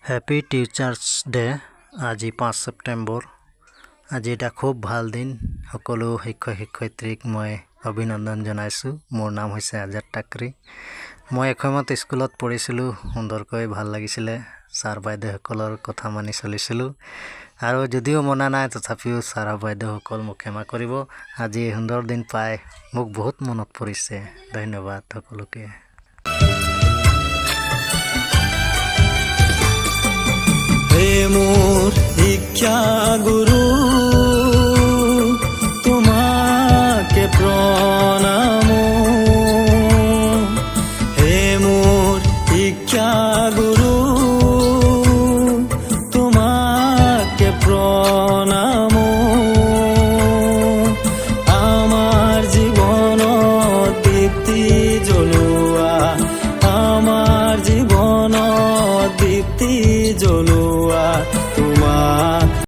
Happy teachers day. আজি 5 ছেপ্টেম্বৰ। আজি এটা খুব ভাল দিন। সকলো শিক্ষক শিক্ষয়িত্ৰীক মই অভিনন্দন জনাইছোঁ। মোৰ নাম হৈছে আজাদ টাকৰি। মই এসময়ত স্কুলত পঢ়িছিলোঁ। সুন্দৰকৈ ভাল লাগিছিলে। ছাৰ বাইদেউসকলৰ কথা মানি চলিছিলোঁ। আৰু যদিও মনা নাই তথাপিও ছাৰ বাইদেউসকল মোক ক্ষমা কৰিব। আজি এই সুন্দৰ দিন পাই মোক বহুত মনত পৰিছে। ধন্যবাদ সকলোকে। মোৰ শিক্ষা গুৰু তোমাকে প্ৰণাম। হে মোৰ শিক্ষা গুৰু তোমাকে প্ৰণাম। আমাৰ জীৱনত দীপ্তি জ্বলোৱা, আমাৰ জীৱনত দীপ্তি জ্বলোৱা